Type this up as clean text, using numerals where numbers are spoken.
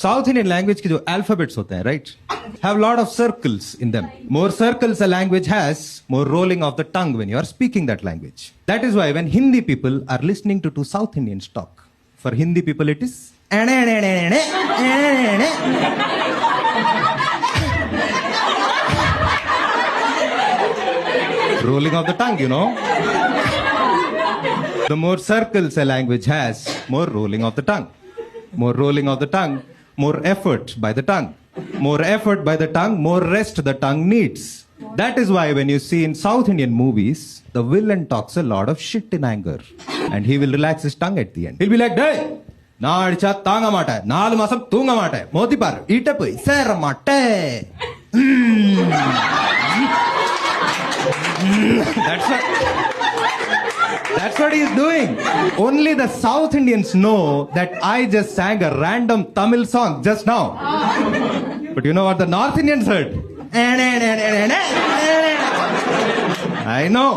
South Indian language के जो alphabets होते हैं, right, have lot of circles in them. More circles a language has, more rolling of the tongue when you are speaking that language. That is why when Hindi people are listening to South Indians talk, for Hindi people it is rolling of the tongue, you know. The more circles a language has, more rolling of the tongue. More rolling of the tongue, more effort by the tongue. More effort by the tongue, more rest the tongue needs. That is why when you see in South Indian movies, the villain talks a lot of shit in anger. And he will relax his tongue at the end. He'll be like, hey! నా అడిచా తాంగ మాట, 4 మాసం తూంగ మాట, మోతిపారు ఈటపోయి సేర మాటే. That's what he is doing. Only the South Indians know that I just sang a random Tamil song just now. But you know what the North Indians heard? I know.